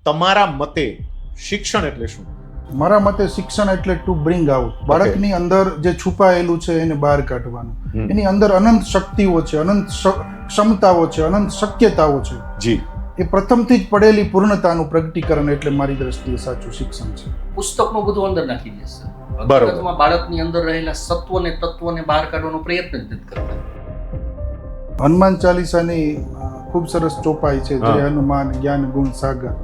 તમારા મતે શિક્ષણ એટલે શું? મારા મતે શિક્ષણ એટલે ટુ બ્રિંગ આઉટ, બાળકની અંદર જે છુપાયેલું છે એને બહાર કાઢવાનું. એની અંદર અનંત શક્તિઓ છે, અનંત ક્ષમતાઓ છે, અનંત શક્યતાઓ છે. જી, એ પ્રથમથી જ પડેલી પૂર્ણતાનું પ્રગટીકરણ એટલે મારી દ્રષ્ટિએ સાચું શિક્ષણ છે. પુસ્તકનું બધું અંદર નાખી દેશે. બરોબર. હકીકતમાં બાળકની અંદર રહેલા સત્વને તત્વને બહાર કાઢવાનો પ્રયત્ન જ નથી કરતા. હનુમાન ચાલીસાની ખૂબ સરસ ચોપાઈ છે, હા. જે હનુમાન જ્ઞાન ગુણ સાગર.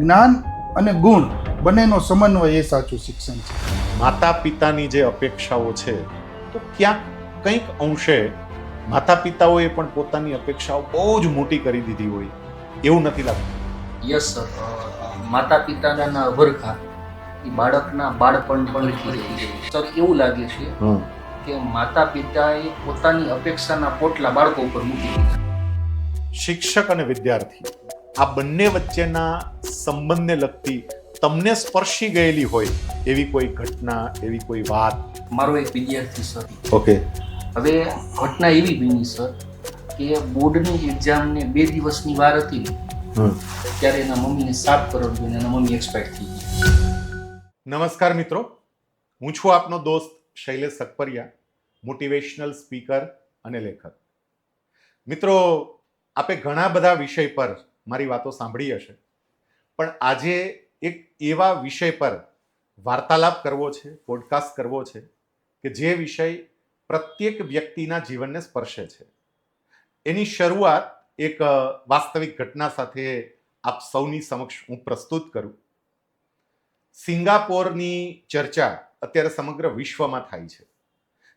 જ્ઞાન અને ગુણ બંનેનો સમન્વય એ સાચું શિક્ષણ છે. માતા પિતાની જે અપેક્ષાઓ છે તો ક્યાંક કંઈક અંશે માતા પિતાઓએ પણ પોતાની અપેક્ષાઓ બહુ જ મોટી કરી દીધી હોય એવું નથી લાગતું? યસ સર, માતા પિતાના અભરખા એ બાળકના બાળપણ પણ લીધી રહી છે. સર, એવું લાગે છે કે માતા પિતાએ પોતાની અપેક્ષાના પોટલા બાળકો ઉપર મૂકી દીધા. શિક્ષક અને વિદ્યાર્થી આ બંને વચ્ચેના સંબંધને લગતી તમને સ્પર્શી ગયેલી હોય એવી કોઈ ઘટના, એવી કોઈ વાત? મારો એક વિદ્યાર્થી સર, ઓકે. હવે ઘટના એવી બની સર કે બોર્ડની એક્ઝામને 2 દિવસની વાર હતી ત્યારે એના મમ્મીને 7 કરોડ જોઈને એના મમ્મી એક્સપાયર થઈ ગઈ. નમસ્કાર મિત્રો, હું છું આપનો દોસ્ત શૈલેષ સકપરિયા, મોટિવેશનલ સ્પીકર અને લેખક. મિત્રો, આપે ઘણા બધા વિષય પર મારી વાતો સાંભળી હશે, પણ આજે એક એવા વિષય પર વાર્તાલાપ કરવો છે, પોડકાસ્ટ કરવો છે કે જે વિષય પ્રત્યેક વ્યક્તિના જીવનને સ્પર્શે છે. એની શરૂઆત એક વાસ્તવિક ઘટના સાથે આપ સૌની સમક્ષ હું પ્રસ્તુત કરું. સિંગાપોરની ચર્ચા અત્યારે સમગ્ર વિશ્વમાં થાય છે.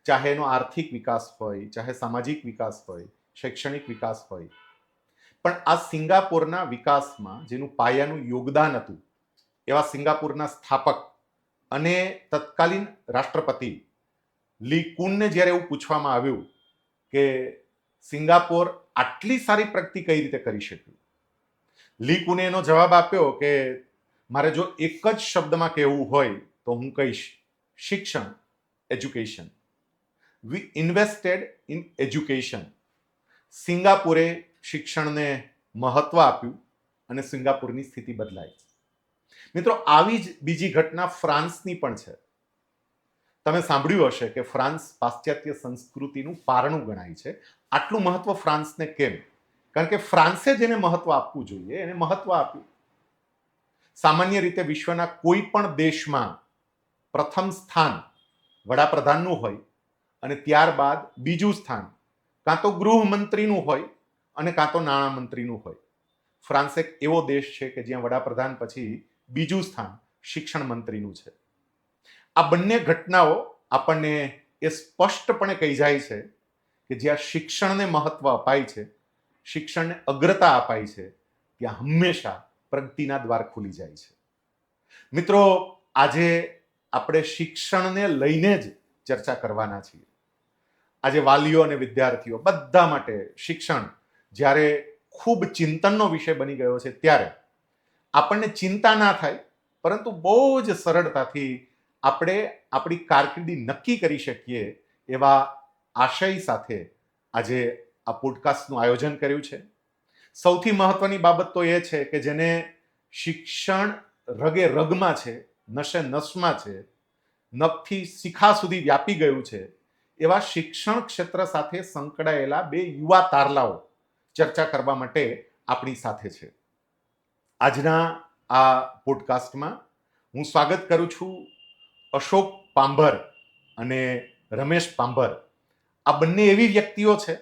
ચાહે એનો આર્થિક વિકાસ હોય, ચાહે સામાજિક વિકાસ હોય, શૈક્ષણિક વિકાસ હોય, પણ આ સિંગાપોરના વિકાસમાં જેનું પાયાનું યોગદાન હતું એવા સિંગાપોરના સ્થાપક અને તત્કાલીન રાષ્ટ્રપતિ લી કુનને જ્યારે એવું પૂછવામાં આવ્યું કે સિંગાપોર આટલી સારી પ્રગતિ કઈ રીતે કરી શક્યું, લી કુને એનો જવાબ આપ્યો કે મારે જો એક જ શબ્દમાં કહેવું હોય તો હું કહીશ શિક્ષણ, education. We invested in education. સિંગાપુરે શિક્ષણને મહત્વ આપ્યું અને સિંગાપુરની સ્થિતિ બદલાઈ. મિત્રો, આવી જ બીજી ઘટના ફ્રાન્સની પણ છે. તમે સાંભળ્યું હશે કે ફ્રાન્સ પાશ્ચાત્ય સંસ્કૃતિનું પારણું ગણાય છે. આટલું મહત્વ ફ્રાન્સને કેમ? કારણ કે ફ્રાન્સે જેને મહત્વ આપવું જોઈએ એને મહત્વ આપ્યું. સામાન્ય રીતે વિશ્વના કોઈ પણ દેશમાં પ્રથમ સ્થાન વડાપ્રધાનનું હોય અને ત્યારબાદ બીજું સ્થાન કાં તો ગૃહમંત્રીનું હોય અને કાં તો નાણામંત્રીનું હોય. ફ્રાન્સ એક એવો દેશ છે કે જ્યાં વડાપ્રધાન પછી બીજું સ્થાન શિક્ષણ મંત્રીનું છે. આ બંને ઘટનાઓ આપણને એ સ્પષ્ટપણે કહી જાય છે કે જ્યાં શિક્ષણને મહત્વ અપાય છે, શિક્ષણને અગ્રતા અપાય છે, ત્યાં હંમેશા પ્રગતિના દ્વાર ખુલી જાય છે. મિત્રો, આજે આપણે શિક્ષણને લઈને જ ચર્ચા કરવાના છીએ. આજે વાલીઓ અને વિદ્યાર્થીઓ બધા માટે શિક્ષણ જ્યારે ખૂબ ચિંતનનો વિષય બની ગયો છે ત્યારે આપણને ચિંતા ના થાય, પરંતુ બહુ જ સરળતાથી આપણે આપણી કારકિર્દી નક્કી કરી શકીએ એવા આશય સાથે આજે આ પોડકાસ્ટનું આયોજન કર્યું છે. સૌથી મહત્વની બાબત તો એ છે કે જેને શિક્ષણ રગે રગમાં છે, નશે નસમાં છે, નખથી શિખા સુધી વ્યાપી ગયું છે એવા શિક્ષણ ક્ષેત્ર સાથે સંકળાયેલા 2 યુવા તારલાઓ ચર્ચા કરવા માટે આપણી સાથે છે. આજના આ પોડકાસ્ટમાં હું સ્વાગત કરું છું અશોક પાંભર અને રમેશ પાંભર. આ બંને એવી વ્યક્તિઓ છે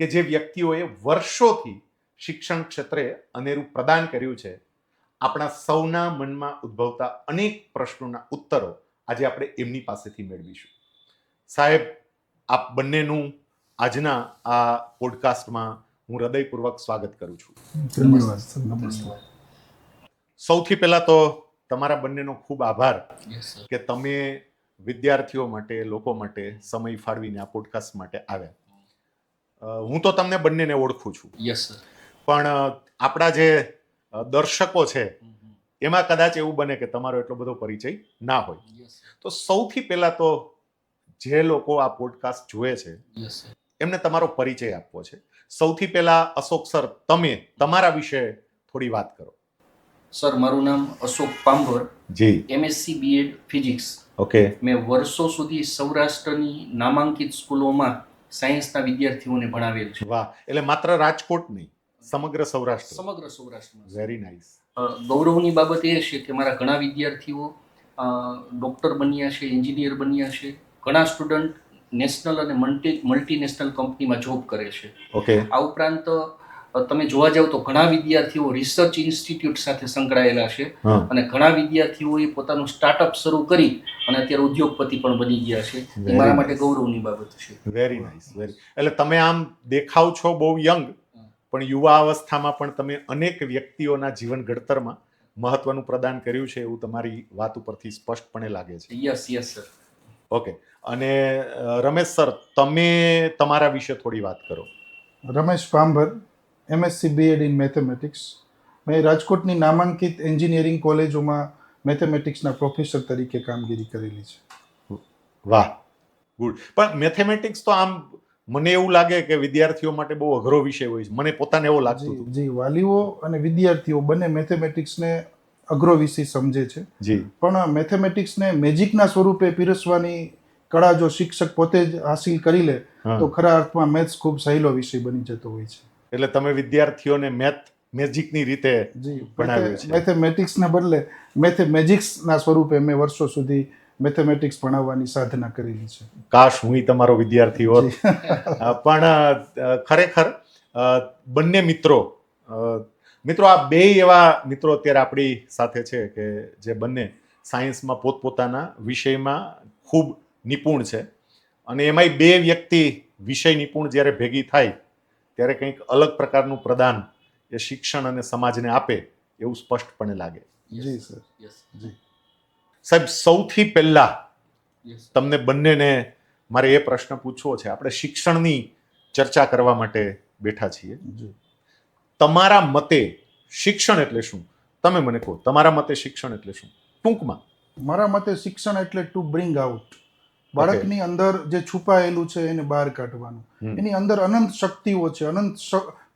કે જે વ્યક્તિઓએ વર્ષોથી શિક્ષણ ક્ષેત્રે અનેરું પ્રદાન કર્યું છે. આપણા સૌના મનમાં ઉદ્ભવતા અનેક પ્રશ્નોના ઉત્તરો આજે આપણે એમની પાસેથી મેળવીશું. સાહેબ, આપ બંનેનું આજના આ પોડકાસ્ટમાં હું હૃદયપૂર્વક સ્વાગત કરું છું. ધન્યવાદ. સૌથી પહેલા તો તમારા બંનેનો ખૂબ આભાર યસ સર. કે તમે વિદ્યાર્થીઓ માટે, લોકો માટે સમય ફાળવીને આ પોડકાસ્ટ માટે આવ્યા. હું તો તમને બંનેને ઓળખું છું, યસ સર. પણ આપણા જે દર્શકો છે એમાં કદાચ એવું બને કે તમારો એટલો બધો પરિચય ના હોય. Yes sir. તો સૌથી પહેલા તો જે લોકો આ પોડકાસ્ટ જુએ છે યસ સર. એમને તમારો પરિચય આપવો છે. સૌથી પહેલા અશોક સર, તમે તમારા વિશે થોડી વાત કરો. સર મારું નામ અશોક પાંભર, જી. MSc BEd physics. ઓકે. મેં વર્ષો સુધી સૌરાષ્ટ્રની નામાંકિત સ્કૂલોમાં સાયન્સના વિદ્યાર્થીઓને ભણાવેલ છે. વાહ, એટલે માત્ર રાજકોટ નહીં, સમગ્ર સૌરાષ્ટ્ર. સમગ્ર સૌરાષ્ટ્રમાં. Very nice. ગૌરવની બાબત એ છે કે મારા ઘણા વિદ્યાર્થીઓ ડૉક્ટર બન્યા છે, એન્જિનિયર બન્યા છે. ઘણા સ્ટુડન્ટ નેશનલ અને મલ્ટીનેશનલ કંપનીમાં જોબ કરે છે. ઓકે. આ ઉપરાંત તમે જોવા જાવ તો ઘણા વિદ્યાર્થીઓ રિસર્ચ ઇન્સ્ટિટ્યૂટ સાથે સંકળાયેલા છે હા. અને ઘણા વિદ્યાર્થીઓએ પોતાનું સ્ટાર્ટઅપ શરૂ કરી અને અત્યારે ઉદ્યોગપતિ પણ બની ગયા છે. એ Very મારા માટે nice. ગૌરવની બાબત છે. Very nice. વેરી, એટલે તમે આમ દેખાવ છો બહુ યંગ, પણ યુવા અવસ્થામાં પણ તમે અનેક વ્યક્તિઓના જીવન ઘડતરમાં મહત્વનું પ્રદાન કર્યું છે એવું તમારી વાત ઉપરથી સ્પષ્ટપણે લાગે છે. Yes sir. ઓકે. અને રમેશ સર, તમે તમારા વિશે થોડી વાત કરો. Ramesh Pambhar, MSc BEd in mathematics. મેં રાજકોટની નામાંકિત એન્જિનિયરિંગ કોલેજોમાં મેથેમેટિક્સના પ્રોફેસર તરીકે કામગીરી કરેલી છે. વાહ, ગુડ. પણ મેથેમેટિક્સ તો આમ મને એવું લાગે કે વિદ્યાર્થીઓ માટે બહુ અઘરો વિષય હોય છે. મને પોતાને એવું લાગતું જી હતું. જી, વાલીઓ અને વિદ્યાર્થીઓ બંને મેથેમેટિક્સને અઘરો વિષય સમજે છે, જી. પણ મેથેમેટિક્સને મેજિકના સ્વરૂપે પીરસવાની કળા જો શિક્ષક પોતે જ હાસિલ કરી લે હા. તો ખરા અર્થમાં મેથ્સ ખૂબ સહેલો વિષય બની જતો હોય છે. એટલે તમે વિદ્યાર્થીઓને મેજિકની રીતે જી, ભણાવ્યું છે. મેથેમેટિક્સના બદલે મેથેમેજિક્સના સ્વરૂપે મેં વર્ષો સુધી મેથેમેટિક્સ ભણાવવાની સાધના કરેલી છે. કાશ હું તમારો વિદ્યાર્થી હોત. પણ ખરેખર બંને મિત્રો આ બે એવા મિત્રો અત્યારે આપણી સાથે છે કે જે બંને સાયન્સમાં પોતપોતાના વિષયમાં ખૂબ નિપુણ છે, અને એમાંય બે વ્યક્તિ વિષય નિપુણ જ્યારે ભેગી થાય ત્યારે કંઈક અલગ પ્રકારનું પ્રદાન એ શિક્ષણ અને સમાજને આપે એવું સ્પષ્ટપણે લાગે. જી સર. યસ. જી. સાહેબ, સૌથી પહેલા યસ. તમને બંનેને મારે એ પ્રશ્ન પૂછવો છે. આપણે શિક્ષણની ચર્ચા કરવા માટે બેઠા છીએ. જી. તમારા મતે શિક્ષણ એટલે શું? તમે મને કહો, તમારા મતે શિક્ષણ એટલે શું ટૂંકમાં? મારા મતે શિક્ષણ એટલે ટુ બ્રિંગ આઉટ. બાળકની અંદર જે છુપાયેલું છે એને બહાર કાઢવાનું. એની અંદર અનંત શક્તિઓ છે, અનંત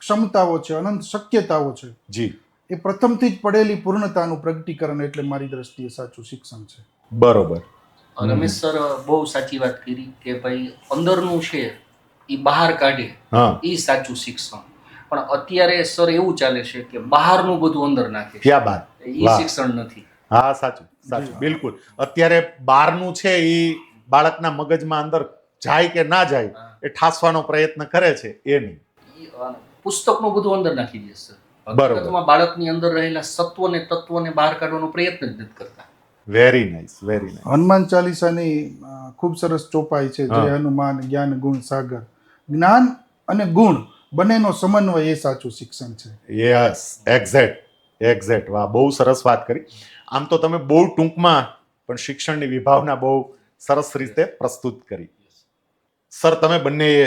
ક્ષમતાઓ છે, અનંત શક્યતાઓ છે. જી. એ પ્રથમથી જ પડેલી પૂર્ણતાનું પ્રગટીકરણ એટલે મારી દ્રષ્ટિએ સાચું શિક્ષણ છે. બરોબર. રમેશ સર બહુ સાચી વાત કરી કે ભાઈ અંદરનું છે એ બહાર કાઢે હા. એ સાચું શિક્ષણ. પણ અત્યારે સર એવું ચાલે છે કે બહારનું બધું અંદર નાખે છે. ક્યાં બાત. એ વાહ. શિક્ષણ નથી. હા, સાચું સાચું, બિલકુલ. અત્યારે બહારનું છે એ બાળકના મગજમાં અંદર જાય કે ના જાય એ ઠાસવાનો પ્રયત્ન કરે છે, એ નહીં. પુસ્તકનું બધું અંદર નાખી દે સર. બરોબર. હકીકતમાં બાળકની અંદર રહેલા સત્વને તત્વને બહાર કાઢવાનો પ્રયત્ન જ નથી કરતા. Very nice, very nice. Hanuman ચાલીસાની ખૂબ સરસ ચોપાઈ છે, હા. જય હનુમાન જ્ઞાન ગુણ સાગર. જ્ઞાન અને ગુણ બંનેનો સમન્વય એ સાચું શિક્ષણ છે. Yes, exact. વાહ, બહુ સરસ વાત કરી. આમ તો તમે બહુ ટૂંકમાં પણ શિક્ષણની વિભાવના બહુ સરસ રીતે પ્રસ્તુત કરી. સર, તમે બંનેએ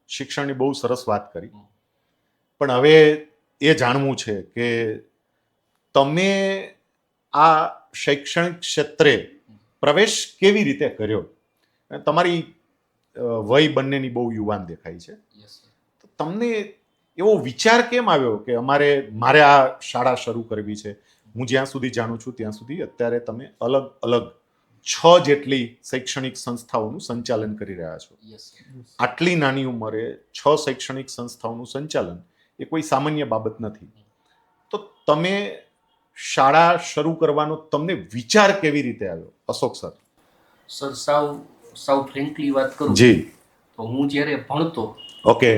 શિક્ષણની બહુ સરસ વાત કરી, પણ હવે એ જાણવું છે કે તમે આ શૈક્ષણિક ક્ષેત્રે પ્રવેશ કેવી રીતે કર્યો? તમારી વય બંનેની બહુ યુવાન દેખાય છે. Yes, sir. તો તમને એવો વિચાર કેમ આવ્યો કે મારે આ શાળા શરૂ કરવી છે? હું જ્યાં સુધી જાણું છું ત્યાં સુધી અત્યારે તમે અલગ અલગ 6 જેટલી શૈક્ષણિક સંસ્થાઓનું સંચાલન કરી રહ્યા છો. Yes, sir. આટલી નાની ઉંમરે 6 શૈક્ષણિક સંસ્થાઓનું સંચાલન એ કોઈ સામાન્ય બાબત નથી. તો તમે શાળા શરૂ કરવાનો તમને વિચાર કેવી રીતે આવ્યો, અશોક સર? સર સાવ ફ્રેન્કલી વાત કરું જી. તો હું જ્યારે ભણતો ઓકે.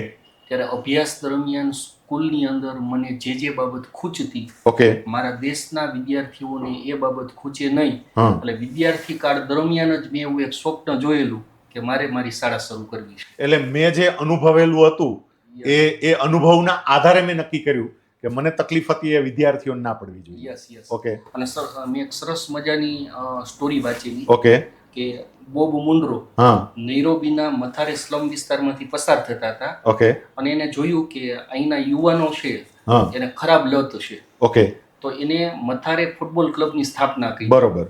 ત્યારે અભ્યાસ દરમિયાન સ્કૂલની અંદર મને જે બાબત ખૂચતી, ઓકે. મારા દેશના વિદ્યાર્થીઓને એ બાબત ખૂચે નહીં. હા. એટલે વિદ્યાર્થી કાળ દરમિયાન જ મેં એવું એક સ્વપ્ન જોયેલું કે મારે મારી શાળા શરૂ કરવી છે. એટલે મેં જે અનુભવેલું હતું એ અનુભવના આધારે મેં નક્કી કર્યું કે મને તકલીફ હતી એ વિદ્યાર્થીઓને ના પડવી જોઈએ. યસ. ઓકે. અને સર મેં એક સરસ મજાની સ્ટોરી વાંચેલી ઓકે. કે બોબ મુન્રો હા. નૈરોબીના મથારે સ્લમ વિસ્તારમાંથી પસાર થતા હતા ઓકે. અને એને જોયું કે અહીંના યુવાનો છે હા. એને ખરાબ લત છે, ઓકે. તો એને મથારે ફૂટબોલ ક્લબની સ્થાપના કરી. બરોબર.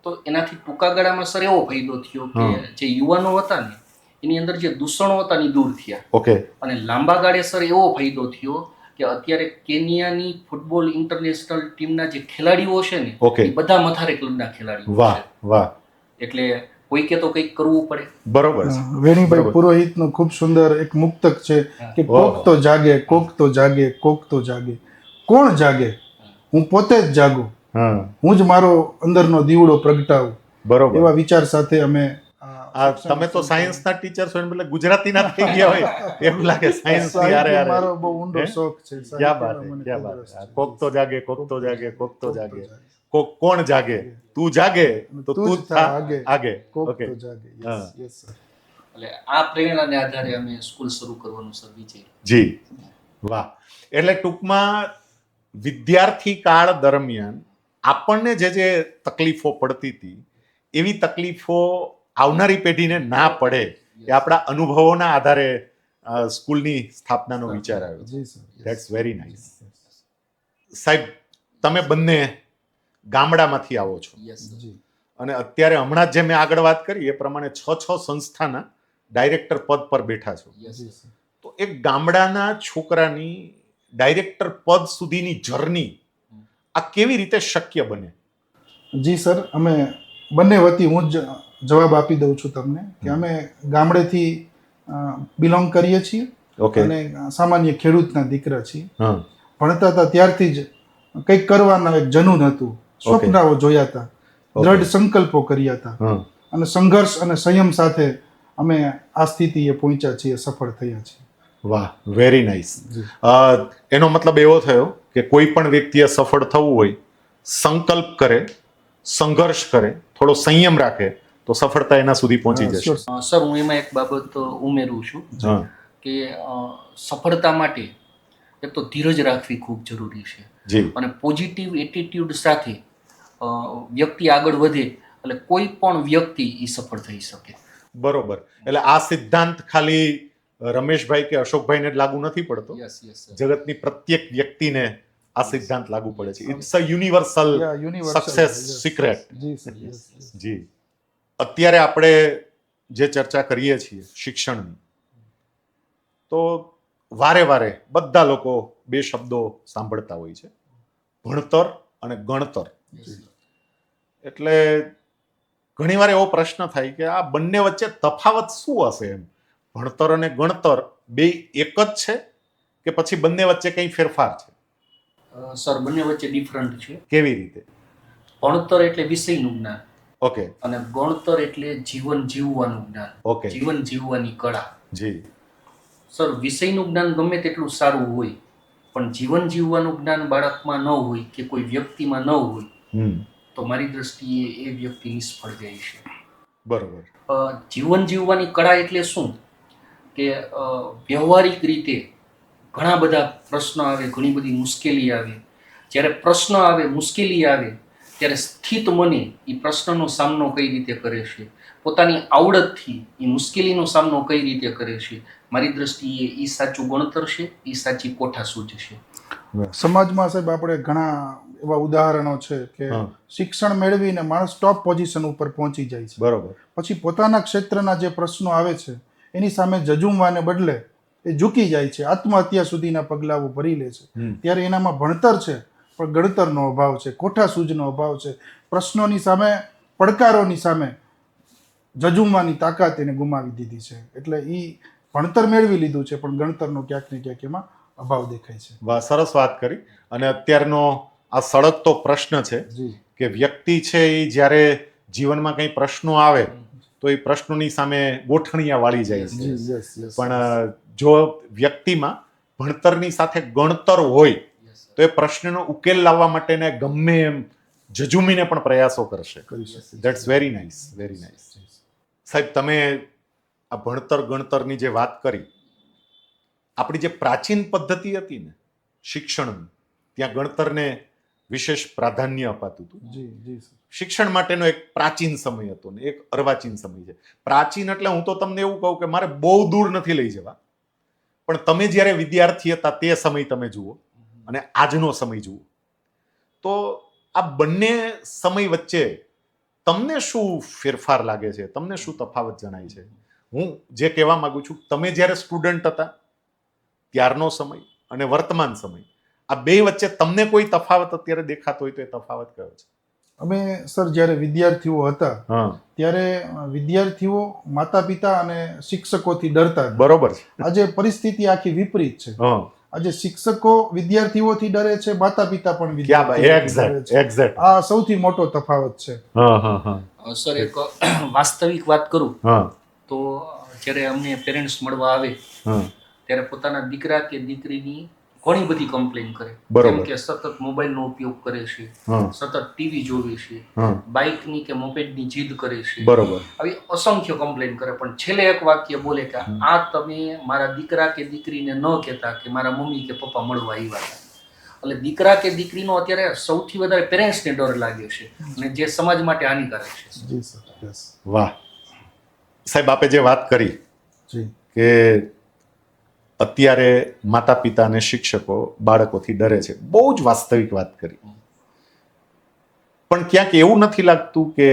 તો એનાથી ટૂંકા ગાળામાં સર એવો ફાયદો થયો કે હા. જે યુવાનો હતા ને એની અંદર જે દૂષણો હતા એ દૂર થયા. ઓકે. અને લાંબા ગાળે સર એવો ફાયદો થયો કે અત્યારે કેનિયાની ફૂટબોલ ઇન્ટરનેશનલ ટીમના જે ખેલાડીઓ છે ને ઓકે. એ બધા મથારે ક્લબના ખેલાડીઓ વાહ છે. વાહ, એટલે કોઈકે તો કંઈક કરવું પડે. બરોબર છે. વેણીભાઈ બરોબર. પુરોહિતનું ખૂબ સુંદર એક મુક્તક છે કે વાહ. કોક તો જાગે, કોક તો જાગે, કોક તો જાગે. કોણ જાગે? હું પોતે જ જાગું, હા, હું જ મારો અંદરનો દીવડો પ્રગટાવું. બરોબર. એવા વિચાર સાથે અમે આ તમે તો સાયન્સના ટીચર છો એટલે ગુજરાતીના થઈ ગયા હોય એવું લાગે. સાયન્સ ની યારે સાહિત્ય યારે મારો બહુ ઊંડો હે? શોખ છે. ક્યાં બાત સાહિત્યમાં હે, મને ક્યાં ખૂબ બાત રસ હે. છે. કોક તો જાગે, કોક તો જાગે, કોક તો જાગે. કોણ જાગે? તું જાગે તો તું જ થા આગે. કોક ઓકે. તો જાગે. હા. Yes, yes, sir. એટલે આ પ્રેરણાને આધારે અમે સ્કૂલ શરૂ કરવાનું સર વિચાર્યું. જી, વાહ. એટલે ટૂંકમાં વિદ્યાર્થી કાળ દરમિયાન આપણને જે તકલીફો પડતી હતી એવી તકલીફો આવનારી પેઢીને ના પડે એ આપણા અનુભવોના આધારે સ્કૂલની સ્થાપનાનો વિચાર આવ્યો. જી sir. yes. That's very nice. સાહેબ, તમે બંને ગામડામાંથી આવો છો યસ સર. જી. અને અત્યારે હમણાં જ જે મેં આગળ વાત કરી એ પ્રમાણે 6 સંસ્થાના ડાયરેક્ટર પદ પર બેઠા છો. યસ જી સર. સર. તો એક ગામડાના છોકરાની ડાયરેક્ટર પદ સુધીની જર્ની આ કેવી રીતે શક્ય બને? જી સર, અમે બંને વતી હું જ જવાબ આપી દઉં છું તમને કે અમે ગામડેથી બિલોંગ કરીએ છીએ ઓકે. અને સામાન્ય ખેડૂતના દીકરા છીએ. હા, ભણતા હતા ત્યારથી જ કંઈક કરવાના એક જનૂન હતું, સ્વપ્નાઓ જોયા હતા, દ્રઢ સંકલ્પો કર્યા હતા હા. અને સંઘર્ષ અને સંયમ સાથે અમે આ સ્થિતિએ પહોંચ્યા છીએ, સફળ થયા છીએ. વાહ, વેરી નાઇસ. જી. એનો મતલબ એવો થયો કે કોઈ પણ વ્યક્તિએ સફળ થવું હોય, સંકલ્પ કરે, સંઘર્ષ કરે, થોડો સંયમ રાખે તો સફળતા એના સુધી પહોંચી જશે. Sure. સર હું એમાં એક બાબત ઉમેરું છું હા, કે સફળતા માટે એક તો ધીરજ રાખવી ખૂબ જરૂરી છે જી, અને પોઝિટિવ એટીટ્યુડ સાથે વ્યક્તિ આગળ વધે એટલે કોઈ પણ વ્યક્તિ એ સફળ થઈ શકે. બરોબર. એટલે આ સિદ્ધાંત ખાલી રમેશભાઈ કે અશોકભાઈને જ લાગુ નથી પડતો, યસ યસ જગતની પ્રત્યેક વ્યક્તિને આ સિદ્ધાંત લાગુ પડે છે. It's a universal Yeah, universal. Success Yes. Secret. જી સર. yes, yes. જી. અત્યારે આપણે જે ચર્ચા કરીએ છીએ શિક્ષણની, તો વારે વારે બધા લોકો બે શબ્દો સાંભળતા હોય છે, ભણતર અને ગણતર. એટલે ઘણીવાર એવો પ્રશ્ન થાય કે આ બંને વચ્ચે તફાવત શું હશે એમ? ભણતર અને ગણતર બે એક જ છે કે પછી બંને વચ્ચે કંઈ ફેરફાર છે? સર બંને વચ્ચે ડિફરન્ટ છે. કેવી રીતે? ભણતર એટલે વિષયનું જ્ઞાન ઓકે. અને ગણતર એટલે જીવન જીવવાનું જ્ઞાન, ઓકે. જીવન જીવવાની કળા. જી. સર વિષયનું જ્ઞાન ગમે તેટલું સારું હોય પણ જીવન જીવવાનું જ્ઞાન બાળકમાં ન હોય કે કોઈ વ્યક્તિમાં ન હોય હમ, તો મારી દ્રષ્ટિએ એ વ્યક્તિ નિષ્ફળ જાય છે. બરોબર. જીવન જીવવાની કળા એટલે શું કે વ્યવહારિક રીતે ઘણા બધા પ્રશ્નો આવે, ઘણી બધી મુશ્કેલી આવે. જ્યારે પ્રશ્ન આવે, મુશ્કેલી આવે ત્યારે સ્થિત મને એ પ્રશ્નનો સામનો કઈ રીતે કરે છે, પોતાની આવડતથી એ મુશ્કેલીનો સામનો કઈ રીતે કરે છે, મારી દ્રષ્ટિએ એ સાચું ગણતર છે, એ સાચી કોઠાસૂઝ છે. સમાજમાં સાહેબ આપણે ઘણા એવા ઉદાહરણો છે કે હા. શિક્ષણ મેળવીને માણસ ટોપ પોઝિશન ઉપર પહોંચી જાય છે, બરોબર. પછી પોતાના ક્ષેત્રના જે પ્રશ્નો આવે છે એની સામે જજુમવાને બદલે એ ઝૂકી જાય છે, આત્મહત્યા સુધીના પગલાઓ ભરી લે છે. હમ, ત્યારે એનામાં ભણતર છે પણ ગણતરનો અભાવ છે, કોઠાસૂઝનો અભાવ છે, પ્રશ્નોની સામે, પડકારોની સામે જજુમવાની તાકાત એને ગુમાવી દીધી છે. એટલે એ ભણતર મેળવી લીધું છે પણ ગણતરનો ક્યાંક ને ક્યાંક એમાં અભાવ દેખાય છે. વાહ, સરસ વાત કરી. અને અત્યારનો આ સળગતો પ્રશ્ન છે જી. કે વ્યક્તિ છે એ જ્યારે જીવનમાં કંઈ પ્રશ્નો આવે તો એ પ્રશ્નોની સામે ગોઠણિયા વાળી જાય છે. જી. Yes yes. પણ જો વ્યક્તિમાં ભણતરની સાથે ગણતર હોય તો એ પ્રશ્નનો ઉકેલ લાવવા માટેને ગમે એમ જજુમીને પણ પ્રયાસો કરશે. કરી શકે. That's very nice, very nice. સાહેબ, તમે આ ભણતર ગણતરની જે વાત કરી, આપણી જે પ્રાચીન પદ્ધતિ હતી ને શિક્ષણની, ત્યાં ગણતરને વિશેષ પ્રાધાન્ય અપાતું હતું. જી જી સર. શિક્ષણ માટેનો એક પ્રાચીન સમય હતો ને એક અર્વાચીન સમય છે. પ્રાચીન એટલે હું તો તમને એવું કહું કે મારે બહુ દૂર નથી લઈ જવા, પણ તમે જ્યારે વિદ્યાર્થી હતા તે સમય તમે જુઓ અને આજનો સમય જુઓ તો આ બંને સમય વચ્ચે તમને શું ફેરફાર લાગે છે? તમને શું તફાવત જણાય છે? હું જે કહેવા માંગુ છું, તમે જ્યારે સ્ટુડન્ટ હતા ત્યારનો સમય અને વર્તમાન સમય, આ બે વચ્ચે તમને કોઈ તફાવત અત્યારે દેખાતો હોય તો એ તફાવત કયો છે? અમે સર જ્યારે વિદ્યાર્થીઓ હતા હા, ત્યારે વિદ્યાર્થીઓ માતા પિતા અને શિક્ષકોથી ડરતા હતા. બરોબર છે. આજે પરિસ્થિતિ આખી વિપરીત છે. હા, આજે શિક્ષકો વિદ્યાર્થીઓથી ડરે છે, માતા પિતા પણ ક્યાં બાત, વિદ્યાર્થીઓથી ડરે એક્ઝેક્ટ છે. એક્ઝેક્ટ. આ સૌથી મોટો તફાવત છે. હા હા હા સર એક વાસ્તવિક વાત કરું હા તો જ્યારે અમને પેરેન્ટ્સ મળવા આવે હા, ત્યારે પોતાના દીકરા કે દીકરીની ઘણી બધી કમ્પ્લેન કરે. બરોબર. જેમ કે સતત મોબાઈલનો ઉપયોગ કરે છે, હા સતત ટીવી જોવે છે, હા, બાઇકની કે મોપેડની જીદ કરે છે, બરોબર. આવી અસંખ્ય કમ્પ્લેન કરે. પણ છેલ્લે એક વાક્ય બોલે કે આ તમે મારા દીકરા કે દીકરીને ન કહેતા કે મારા મમ્મી કે પપ્પા મળવા આવ્યા હતા. એટલે દીકરા કે દીકરીનો અત્યારે સૌથી વધારે પેરેન્ટ્સને ડર લાગ્યો છે અને જે સમાજ માટે હાનિકારક છે. જી સર, યસ. વાહ સાહેબ, આપે જે વાત કરી જી કે અત્યારે માતા પિતા અને શિક્ષકો બાળકોથી ડરે છે, બહુ જ વાસ્તવિક વાત કરી. પણ ક્યાંક એવું નથી લાગતું કે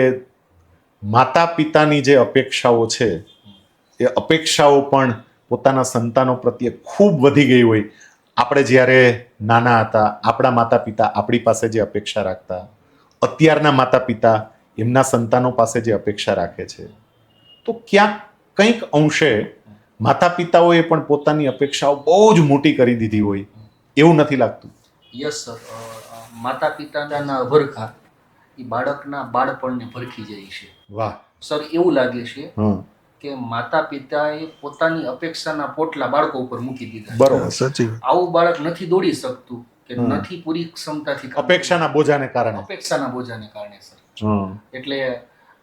માતા પિતાની જે અપેક્ષાઓ છે એ અપેક્ષાઓ પણ પોતાના સંતાનો પ્રત્યે ખૂબ વધી ગઈ હોય? આપણે જ્યારે નાના હતા, આપણા માતા પિતા આપણી પાસે જે અપેક્ષા રાખતા, અત્યારના માતા પિતા એમના સંતાનો પાસે જે અપેક્ષા રાખે છે, તો ક્યાંક કંઈક અંશે માતા પિતાઓએ પણ પોતાની અપેક્ષાઓ બહુ જ મોટી કરી દીધી હોય એવું નથી લાગતું? યસ સર, માતા પિતાના અભરખા એ બાળકના બાળપણને ભરખી જાય છે. વાહ. સર એવું લાગે છે હા, કે માતા પિતાએ પોતાની અપેક્ષાના પોટલા બાળકો ઉપર મૂકી દીધા. બરોબર. સાચી વાત. આવું બાળક નથી દોડી શકતું કે હમ. નથી પૂરી ક્ષમતાથી કામ અપેક્ષાના બોજાને કારણે. અપેક્ષાના બોજાને કારણે સર. હા, એટલે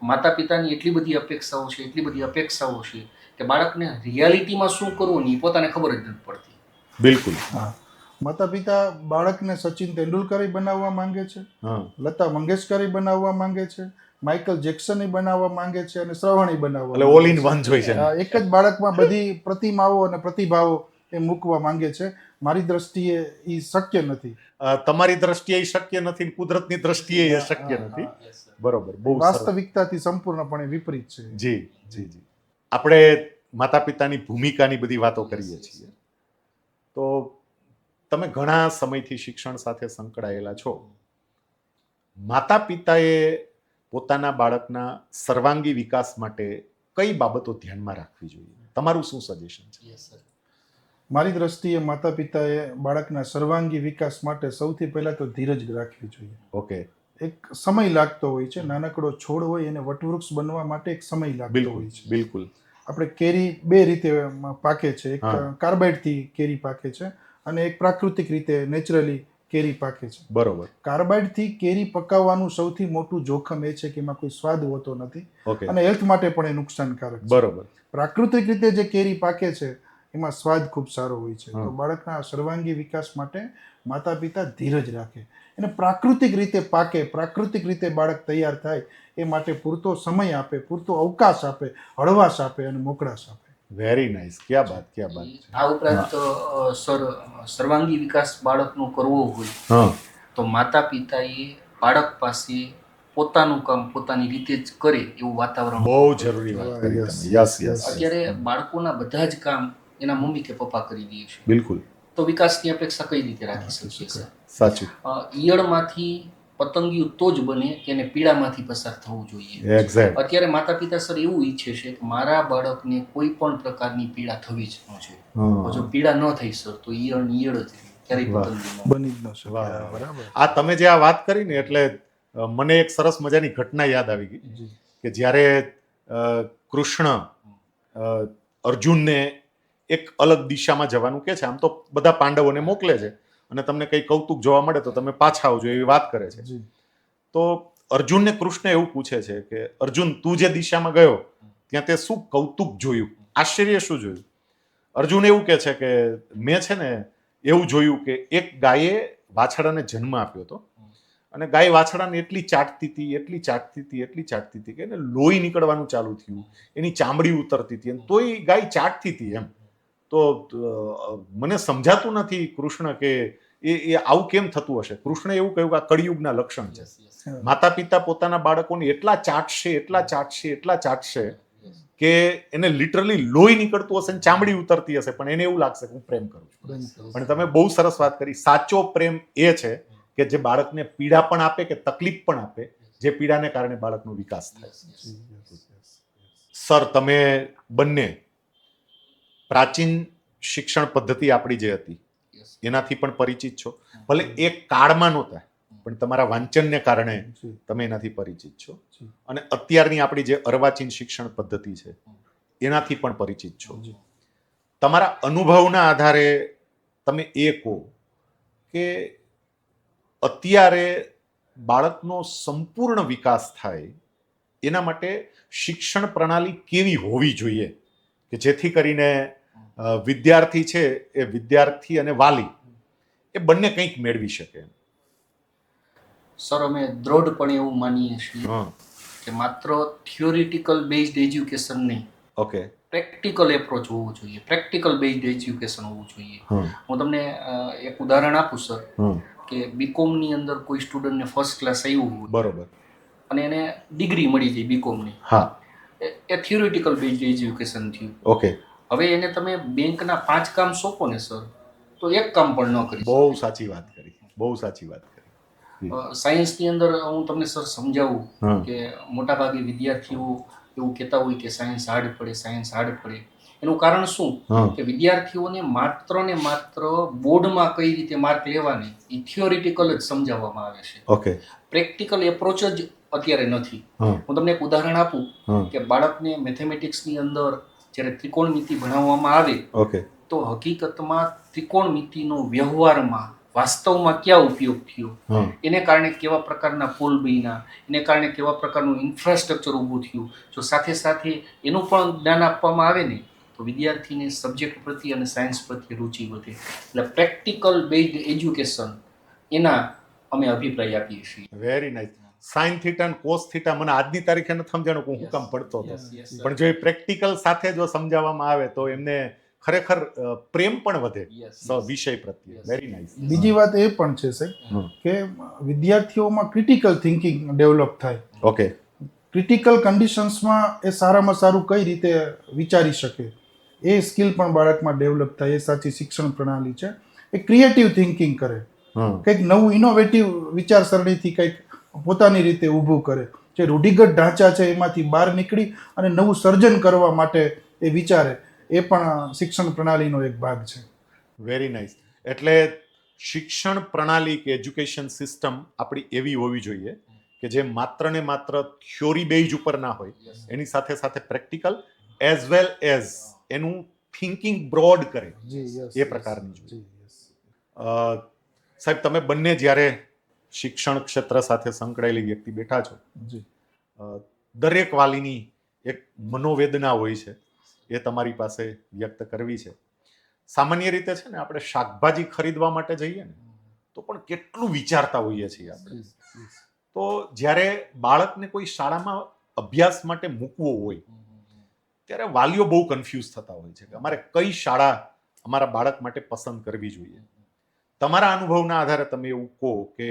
માતા પિતાની એટલી બધી અપેક્ષાઓ છે કે બાળકને રિયાલિટીમાં શું કરવું ને એ પોતાને ખબર જ નથી પડતી. બિલકુલ. હા, માતા પિતા બાળકને સચિન તેંડુલકર બનાવવા માંગે છે, હા, લતા મંગેશકર બનાવવા માંગે છે, માઇકલ જેક્સન બનાવવા માંગે છે અને શ્રવણી બનાવવા એટલે ઓલ ઇન વન જોઈ છે. આ એક જ બાળકમાં બધી પ્રતિમાઓ અને પ્રતિભાવો એ મૂકવા માંગે છે. મારી દ્રષ્ટિએ એ શક્ય નથી. તમારી દ્રષ્ટિએ ઈ શક્ય નથી, કુદરતની દ્રષ્ટિએ એ શક્ય નથી. બરોબર, બહુ સરસ. વાસ્તવિકતાથી સંપૂર્ણપણે વિપરીત છે. જી જી જી. આપણે માતા પિતાની ભૂમિકાની બધી વાતો કરીએ છીએ, તો તમે ઘણા સમયથી શિક્ષણ સાથે સંકળાયેલા છો. માતા પિતાએ પોતાના બાળકના સર્વાંગી વિકાસ માટે કઈ બાબતો ધ્યાનમાં રાખવી જોઈએ? તમારું શું સજેશન છે? Yes, sir. મારી દ્રષ્ટિએ માતા પિતાએ બાળકના સર્વાંગી વિકાસ માટે સૌથી પહેલાં તો ધીરજ રાખવી જોઈએ. ઓકે, એક સમય લાગતો હોય છે. નાનકડો છોડ હોય એને વટવૃક્ષ બનવા માટે એક સમય લાગતો બિલકુલ હોય છે. બિલકુલ. આપણે કેરી બે રીતે પાકે છે. એક હા. કાર્બાઇડથી કેરી પાકે છે અને એક પ્રાકૃતિક રીતે નેચરલી કેરી પાકે છે. બરોબર. કાર્બાઇડથી કેરી પકાવવાનું સૌથી મોટું જોખમ એ છે કે એમાં કોઈ સ્વાદ હોતો નથી ઓકે, અને હેલ્થ માટે પણ એ નુકસાનકારક છે. બરોબર. પ્રાકૃતિક રીતે જે કેરી પાકે છે એમાં સ્વાદ ખૂબ સારો હોય છે. હા. તો બાળકના સર્વાંગી વિકાસ માટે માતા પિતા ધીરજ રાખે એને પ્રાકૃતિક રીતે પાકે, પ્રાકૃતિક રીતે બાળક તૈયાર થાય એ માટે પૂરતો સમય આપે, પૂરતો અવકાશ આપે, હળવાશ આપે અને મોકળાશ આપે. Very nice. ક્યાં બાત, ક્યાં બાત. આ ઉપરાંત સર, સર્વાંગી વિકાસ બાળકનો કરવો હોય હા, તો માતા પિતાએ બાળક પાસે પોતાનું કામ પોતાની રીતે જ કરે એવું વાતાવરણ. બહુ જરૂરી વાત કરી Yes, તમે. Yes yes, yes. અત્યારે બાળકોના બધા જ કામ એના મમ્મી કે પપ્પા કરી દે છે, બિલકુલ તો વિકાસની અપેક્ષા કઈ રીતે રાખી શકીએ સર? સાચું. ઈયળમાંથી પતંગિયું તો જ બને કે એને પીડામાંથી પસાર થવું જોઈએ. એક્ઝેક્ટ. અત્યારે માતા પિતા સર એવું ઈચ્છે છે કે મારા બાળકને કોઈ પણ પ્રકારની પીડા થવી જ ન જોઈએ. જો પીડા ન થઈ સર તો ઈયળ જ રહે, ક્યારેય વાહ. પતંગિયું ન. બની જ ન શકે. વાહ. બરાબર. આ તમે જે આ વાત કરી ને એટલે મને એક સરસ મજાની ઘટના યાદ આવી ગઈ જી. કે જ્યારે કૃષ્ણ અર્જુનને એક અલગ દિશામાં જવાનું કહે છે, આમ તો બધા પાંડવોને મોકલે છે અને તમને કંઈ કૌતુક જોવા મળે તો તમે પાછા આવજો એવી વાત કરે છે. જી. તો અર્જુનને કૃષ્ણ એવું પૂછે છે કે અર્જુન, તું જે દિશામાં ગયો ત્યાં તે શું કૌતુક જોયું, આશ્ચર્ય શું જોયું? અર્જુન એવું કહે છે કે મેં છે ને એવું જોયું કે એક ગાયે વાછડાને જન્મ આપ્યો હતો અને ગાય વાછડાને એટલી ચાટતી હતી કે એને લોહી નીકળવાનું ચાલુ થયું, એની ચામડી ઉતરતી હતી અને તોય ગાય ચાટતી હતી એમ. તો મને સમજાતું નથી કૃષ્ણ કે એ આવું કેમ થતું હશે. કૃષ્ણ એવું કહ્યું કે આ કળિયુગના લક્ષણ છે. માતા પિતા પોતાના બાળકોને એટલા ચાટશે કે એને લિટરલી લોહી નીકળતું હશે ને ચામડી ઉતરતી હશે, પણ એને એવું લાગશે કે હું પ્રેમ કરું છું. પણ તમે બહુ સરસ વાત કરી. સાચો પ્રેમ એ છે કે જે બાળકને પીડા પણ આપે કે તકલીફ પણ આપે, જે પીડાને કારણે બાળકનો વિકાસ થાય. સર, તમે બંને પ્રાચીન શિક્ષણ પદ્ધતિ આપણી જે હતી એનાથી પણ પરિચિત છો. ભલે એક કાળમાં નહોતા, પણ તમારા વાંચનને કારણે તમે એનાથી પરિચિત છો. અને અત્યારની આપણી જે અર્વાચીન શિક્ષણ પદ્ધતિ છે એનાથી પણ પરિચિત છો. તમારા અનુભવના આધારે તમે એ કહો કે અત્યારે બાળકનો સંપૂર્ણ વિકાસ થાય એના માટે શિક્ષણ પ્રણાલી કેવી હોવી જોઈએ કે જેથી કરીને વિદ્યાર્થી છે એ વિદ્યાર્થી અને વાલી એ બંને કંઈક મેળવી શકે. સર, અમે દ્રઢપણે એવું માનીએ છીએ કે માત્ર થિયોરિટિકલ બેઝડ એજ્યુકેશન નહીં, ઓકે, પ્રેક્ટિકલ એપ્રોચ હોવો જોઈએ, પ્રેક્ટિકલ બેઝડ એજ્યુકેશન હોવું જોઈએ. હું તમને એક ઉદાહરણ આપું સર, કે બીકોમની અંદર કોઈ સ્ટુડન્ટને ફર્સ્ટ ક્લાસ આવ્યું હોય, બરોબર, અને એને ડિગ્રી મળી જાય બીકોમની, હા, એ થિયોરિટિકલ બેઝડ એજ્યુકેશન થયું. ઓકે, હવે એને તમે બેંકના 5 કામ સોંપો ને સર, તો એક કામ પણ ન કરી શકે. બહુ સાચી વાત કરી, બહુ સાચી વાત કરી. સાયન્સની અંદર હું તમને સર સમજાવું કે મોટાભાગે વિદ્યાર્થીઓ એવું કહેતા હોય કે સાયન્સ હાર્ડ પડે, સાયન્સ હાર્ડ પડે. એનું કારણ શું કે વિદ્યાર્થીઓને માત્ર ને માત્ર બોર્ડમાં કઈ રીતે માર્ક લેવાની એ થિયોરિટિકલ જ સમજાવવામાં આવે છે. ઓકે, પ્રેક્ટિકલ એપ્રોચ જ અત્યારે નથી. હું તમને એક ઉદાહરણ આપું કે બાળકને મેથેમેટિક્સની અંદર જ્યારે ત્રિકોણમિતિ ભણાવવામાં આવે, ઓકે, તો હકીકતમાં ત્રિકોણમિતિનો વ્યવહારમાં વાસ્તવમાં ક્યાં ઉપયોગ થયો, એને કારણે કેવા પ્રકારના પુલ બન્યા, એને કારણે કેવા પ્રકારનું ઇન્ફ્રાસ્ટ્રક્ચર ઊભું થયું, જો સાથે સાથે એનું પણ જ્ઞાન આપવામાં આવે ને તો વિદ્યાર્થીને સબ્જેક્ટ પ્રત્યે અને સાયન્સ પ્રત્યે રુચિ વધે. એટલે પ્રેક્ટિકલ બેઝડ એજ્યુકેશન એના અમે અભિપ્રાય આપીએ છીએ. Very nice. સાઇન થીટા અને કોસ થીટા મને આજની તારીખે નથી સમજાણું કે હું કામ પડતો હતો, પણ જો એ પ્રેક્ટિકલ સાથે જો સમજાવવામાં આવે તો એમને ખરેખર પ્રેમ પણ વધે વિષય પ્રત્યે. Very nice. બીજી વાત એ પણ છે સાહેબ કે વિદ્યાર્થીઓમાં ક્રિટિકલ થિંકિંગ ડેવલપ થાય. ઓકે, ક્રિટિકલ કન્ડિશન્સમાં એ સારામાં સારું કઈ રીતે વિચારી શકે એ સ્કિલ પણ બાળકમાં ડેવલપ થાય. એ સાચી શિક્ષણ પ્રણાલી છે. એ ક્રિએટિવ થિંકિંગ કરે, કંઈક નવું ઇનોવેટિવ વિચારસરણીથી કંઈક પોતાની રીતે ઊભું કરે. જે રૂઢિગત ઢાંચા છે એમાંથી બહાર નીકળી અને નવું સર્જન કરવા માટે એ વિચારે, એ પણ શિક્ષણ પ્રણાલીનો એક ભાગ છે. Very nice. એટલે શિક્ષણ પ્રણાલી કે એજ્યુકેશન સિસ્ટમ આપણી એવી હોવી જોઈએ કે જે માત્ર ને માત્ર થિયોરી બેઝ ઉપર ના હોય, એની સાથે સાથે પ્રેક્ટિકલ એઝ વેલ એઝ એનું થિંકિંગ બ્રોડ કરે, એ પ્રકારની જોઈએ. સાહેબ, તમે બંને જ્યારે શિક્ષણ ક્ષેત્ર સાથે સંકળાયેલી વ્યક્તિ બેઠા છો, દરેક વાલીની એક મનોવેદના હોય છે, એ તમારી પાસે વ્યક્ત કરવી છે. સામાન્ય રીતે છે ને આપણે શાકભાજી ખરીદવા માટે જઈએ ને તો પણ કેટલું વિચારતા હોઈએ છીએ આપણે. તો જ્યારે બાળકને કોઈ શાળામાં અભ્યાસ માટે મૂકવો હોય ત્યારે વાલીઓ બહુ કન્ફ્યુઝ થતા હોય છે કે અમારે કઈ શાળા અમારા બાળક માટે પસંદ કરવી જોઈએ. તમારા અનુભવના આધારે તમે એવું કહો કે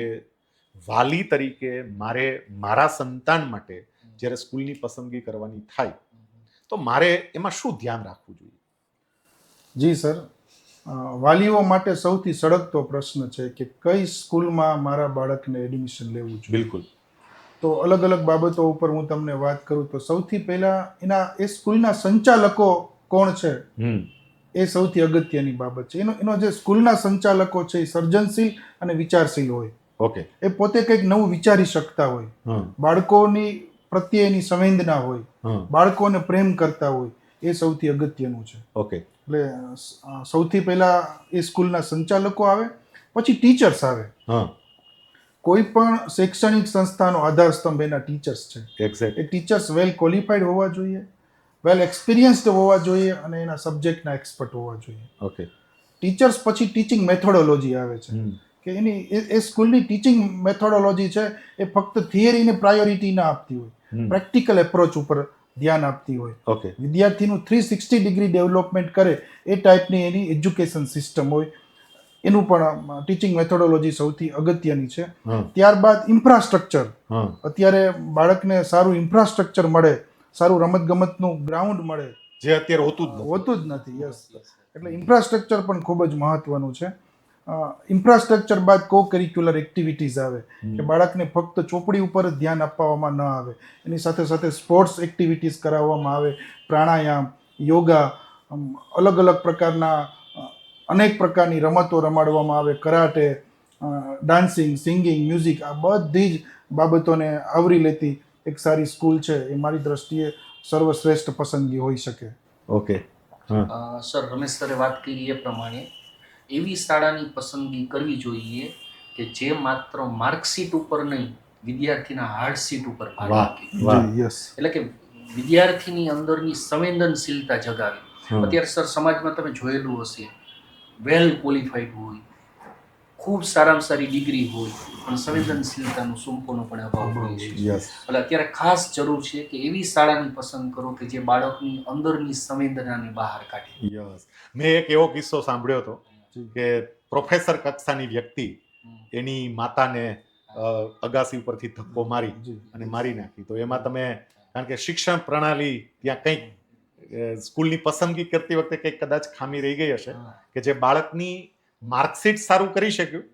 વાલી તરીકે મારે મારા સંતાન માટે જ્યારે સ્કૂલની પસંદગી કરવાની થાય તો મારે એમાં શું ધ્યાન રાખવું જોઈએ? જી સર, વાલીઓ માટે સૌથી સળગતો પ્રશ્ન છે કે કઈ સ્કૂલમાં મારા બાળકને એડમિશન લેવું જોઈએ. બિલકુલ. તો અલગ અલગ બાબતો ઉપર હું તમને વાત કરું તો સૌથી પહેલા એ સ્કૂલના સંચાલકો કોણ છે એ સૌથી અગત્યની બાબત છે. એનો જે સ્કૂલના સંચાલકો છે એ સર્જનશીલ અને વિચારશીલ હોય. ઓકે. એ પોતે કંઈક નવું વિચારી શકતા હોય, બાળકોની પ્રત્યે એની સંવેદના હોય, બાળકોને પ્રેમ કરતા હોય, એ સૌથી અગત્યનું છે. ઓકે. એટલે સૌથી પહેલા એ સ્કૂલના સંચાલકો આવે, પછી ટીચર્સ આવે. કોઈ પણ શૈક્ષણિક સંસ્થાનો આધારસ્તંભ એના ટીચર્સ છે. એક્ઝેક્ટ. એ ટીચર્સ વેલ ક્વોલિફાઈડ હોવા જોઈએ, વેલ એક્સપિરિયન્સ્ડ હોવા જોઈએ અને એના સબ્જેક્ટના એક્સપર્ટ હોવા જોઈએ. ઓકે. ટીચર્સ પછી ટીચિંગ મેથોડોલોજી આવે છે કે એની એ સ્કૂલની ટીચિંગ મેથોડોલોજી છે એ ફક્ત થિયરીને પ્રાયોરિટી ના આપતી હોય, પ્રેક્ટિકલ એપ્રોચ ઉપર ધ્યાન આપતી હોય. ઓકે. વિદ્યાર્થીનું 360 ડિગ્રી ડેવલપમેન્ટ કરે એ ટાઈપની એની એજ્યુકેશન સિસ્ટમ હોય. એનું પણ ટીચિંગ મેથોડોલોજી સૌથી અગત્યની છે. ત્યારબાદ ઇન્ફ્રાસ્ટ્રક્ચર. અત્યારે બાળકને સારું ઇન્ફ્રાસ્ટ્રક્ચર મળે, સારું રમતગમતનું ગ્રાઉન્ડ મળે જે અત્યારે હોતું જ નથી. હોતું જ નથી. યસ, એટલે ઇન્ફ્રાસ્ટ્રક્ચર પણ ખૂબ જ મહત્વનું છે. ઇન્ફ્રાસ્ટ્રક્ચર બાદ કો કરિક્યુલર એક્ટિવિટીઝ આવે કે બાળકને ફક્ત ચોપડી ઉપર જ ધ્યાન આપવામાં ન આવે, એની સાથે સાથે સ્પોર્ટ્સ એક્ટિવિટીઝ કરાવવામાં આવે, પ્રાણાયામ, યોગા, અલગ અલગ પ્રકારના અનેક પ્રકારની રમતો રમાડવામાં આવે, કરાટે, ડાન્સિંગ, સિંગિંગ, મ્યુઝિક, આ બધી જ બાબતોને આવરી લેતી એક સારી સ્કૂલ છે એ મારી દ્રષ્ટિએ સર્વશ્રેષ્ઠ પસંદગી હોઈ શકે. ઓકે. સર, રમેશ સરે વાત કરી એ પ્રમાણે એવી શાળાની પસંદગી કરવી જોઈએ કે જે માત્ર માર્કશીટ ઉપર નહીં, વિદ્યાર્થીના હાર્ટશીટ ઉપર ભાર વાહ, મૂકે. વાહ. યસ, એટલે કે વિદ્યાર્થીની અંદરની સંવેદનશીલતા જગાવે. અત્યારે સર સમાજમાં તમે જોયેલું હશે, વેલ ક્વોલિફાઈડ હોય, ખૂબ સારામાં સારી ડિગ્રી હોય, પણ સંવેદનશીલતાનું સંપૂર્ણ પણ અભાવ હોય છે. યસ. એટલે અત્યારે ખાસ જરૂર છે કે એવી શાળાની પસંદ કરો કે જે બાળકની અંદરની સંવેદનાને બહાર કાઢે. યસ. મેં એક એવો કિસ્સો સાંભળ્યો હતો કે પ્રોફેસર કક્ષાની વ્યક્તિ એની માતાને અગાસી ઉપરથી ધક્કો મારી અને મારી નાખી. તો એમાં તમે, કારણ કે શિક્ષણ પ્રણાલી ત્યાં કંઈક સ્કૂલની પસંદગી કરતી વખતે કંઈક કદાચ ખામી રહી ગઈ હશે કે જે બાળકની માર્કશીટ સારું કરી શક્યું,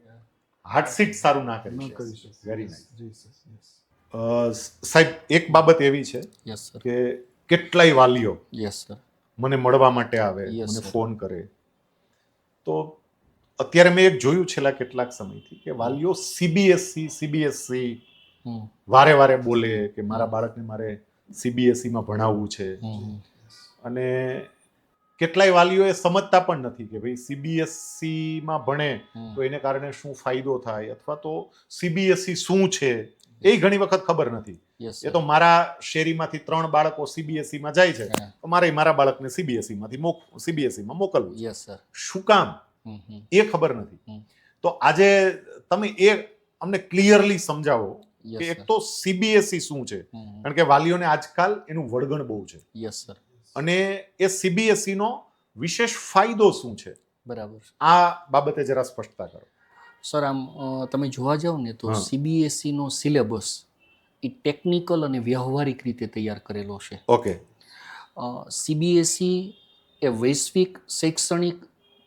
હાર્ટશીટ સારું ના કરી શક્યું. Very nice. સાહેબ, એક બાબત એવી છે યસ સર. કે કેટલાય વાલીઓ યસ સર. મને મળવા માટે આવે, Yes, મને sir. ફોન કરે. તો અત્યારે મેં એક જોયું છેલ્લા કેટલાક સમયથી કે વાલીઓ સીબીએસસી વારે વારે બોલે કે મારા બાળકને મારે સીબીએસઈમાં ભણાવવું છે. અને કેટલાય વાલીઓ એ સમજતા પણ નથી કે ભાઈ સીબીએસઈમાં ભણે તો એને કારણે શું ફાયદો થાય, અથવા તો સીબીએસઈ શું છે એ ઘણી વખત ખબર નથી. યસ એ તો મારા શેરીમાંથી 3 બાળકો સીબીએસઈમાં જાય છે તો મારે મારા બાળકને સીબીએસઈમાં મોકલવું છે. Yes sir. શું કામ એ ખબર નથી. તો આજે તમે એ અમને ક્લિયરલી સમજાવો કે એક તો સીબીએસઈ શું છે, કારણ કે વાલીઓને આજકાલ એનું વળગણ બહુ છે, યસ સર. અને એ સીબીએસઈ નો વિશેષ ફાયદો શું છે, બરાબર. આ બાબતે જરા સ્પષ્ટતા કરો. સર, આમ તમે જોવા જાઓ ને તો સીબીએસઈ નો સિલેબસ એ ટેકનિકલ અને વ્યવહારિક રીતે તૈયાર કરેલો છે. ઓકે. સીબીએસઈ એ વૈશ્વિક શૈક્ષણિક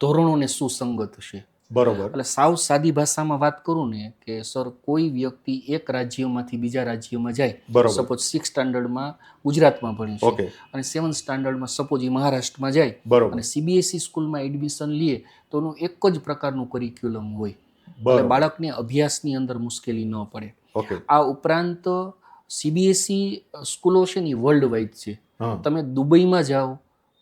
ધોરણોને સુસંગત છે. બરોબર. એટલે સાવ સાદી ભાષામાં વાત કરું ને કે સર, કોઈ વ્યક્તિ એક રાજ્યમાંથી બીજા રાજ્યમાં જાય, બરોબર. સપોઝ 6th સ્ટાન્ડર્ડમાં ગુજરાતમાં ભણે છે ઓકે. અને 7th સ્ટાન્ડર્ડમાં સપોઝ મહારાષ્ટ્રમાં જાય બરોબર. અને સીબીએસઈ સ્કૂલમાં એડમિશન લે તો એનું એક જ પ્રકારનું કરિક્યુલમ હોય, એટલે બરોબર. બાળકને અભ્યાસની અંદર મુશ્કેલી ન પડે. ઓકે. આ ઉપરાંત સીબીએસઈ સ્કૂલો છે ને વર્લ્ડ વાઇડ છે. હા. તમે દુબઈમાં જાઓ,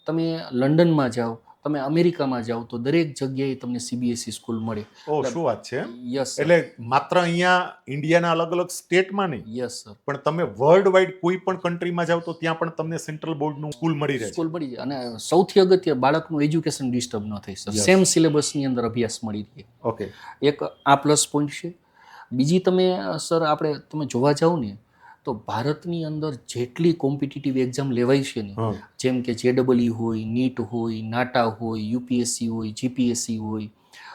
તમે લંડનમાં જાઓ, તમે અમેરિકામાં જાઓ, તો દરેક જગ્યાએ તમને સીબીએસઈ સ્કૂલ મળે. ઓ, શું વાત છે. યસ. એટલે માત્ર અહીંયા ઇન્ડિયાના અલગ અલગ સ્ટેટમાં નહીં, યસ સર. પણ તમે વર્લ્ડ વાઇડ કોઈ પણ કન્ટ્રીમાં જાઓ તો ત્યાં પણ તમને સેન્ટ્રલ બોર્ડનું સ્કૂલ મળી રહે છે. સ્કૂલ મળી જાય અને સૌથી અગત્ય બાળકનું એજ્યુકેશન ડિસ્ટર્બ ન થઈ સર. Yes. સેમ સિલેબસની અંદર અભ્યાસ મળી રહે. ઓકે. એક આ પ્લસ પોઈન્ટ છે. બીજી તમે સર આપણે તમે જોવા જાઓ ને તો ભારતની અંદર જેટલી કોમ્પિટિટિવ એક્ઝામ લેવાય છે ને, હા. જેમ કે જેડબલઈ હોય, નીટ હોય, નાટા હોય, યુપીએસસી હોય, જીપીએસસી હોય,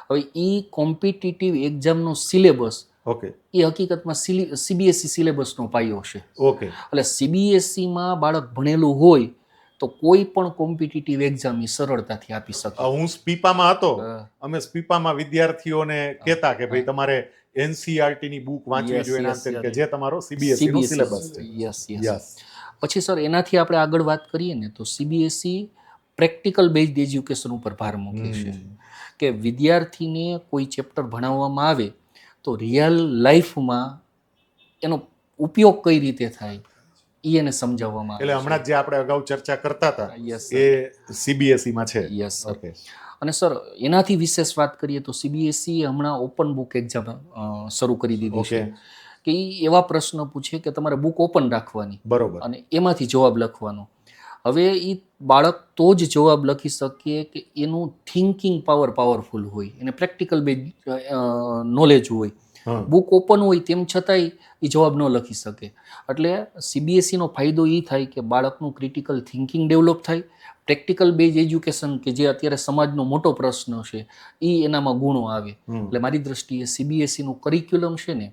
હવે એ કોમ્પિટિટિવ એક્ઝામનો સિલેબસ ઓકે. એ હકીકતમાં સીબીએસઈ સિલેબસનો પાયો છે. ઓકે. એટલે સીબીએસઈમાં બાળક ભણેલું હોય તો કોઈ પણ કોમ્પિટિટિવ એક્ઝામ એ સરળતાથી આપી શકે. હું સ્પીપામાં હતો, હા. અમે સ્પીપામાં વિદ્યાર્થીઓને કહેતા કે ભાઈ તમારે એનસીઆરટી ની બુક વાંચવી Yes, જોઈએ, yes, નામ કે yes. જે તમારો સીબીએસઈ નો સિલેબસ છે. Yes yes. યસ. પછી સર એનાથી આપણે આગળ વાત કરીએ ને તો સીબીએસઈ પ્રેક્ટિકલ બેઝડ એજ્યુકેશન ઉપર ભાર મૂકે છે કે વિદ્યાર્થીને કોઈ ચેપ્ટર ભણાવવામાં આવે તો રિયલ લાઈફમાં એનો ઉપયોગ કઈ રીતે થાય એ એને સમજાવવામાં એટલે હમણાં જે આપણે અગાઉ ચર્ચા કરતા હતા Yes, એ સીબીએસઈ માં છે. Yes sir. ઓકે. અને સર એનાથી વિશેષ વાત કરીએ તો સીબીએસઈ હમણાં ઓપન બુક એક્ઝામ શરૂ કરી દીધી છે ઓકે. કે એ એવા પ્રશ્ન પૂછે કે તમારે બુક ઓપન રાખવાની બરોબર. અને એમાંથી જવાબ લખવાનો. હવે એ બાળક તો જ જવાબ લખી શકે કે એનું થિંકિંગ પાવરફુલ હોય, એને પ્રેક્ટિકલ બેઝ નોલેજ હોય. હા. બુક ઓપન હોય તેમ છતાંય એ જવાબ ન લખી શકે. એટલે સીબીએસઈનો ફાયદો એ થાય કે બાળકનું ક્રિટિકલ થિંકિંગ ડેવલપ થાય, પ્રેક્ટિકલ બેઝ એજ્યુકેશન કે જે અત્યારે સમાજનો મોટો પ્રશ્ન છે એ એનામાં ગુણો આવે. એટલે મારી દ્રષ્ટિએ સીબીએસઈનું કરિક્યુલમ છે ને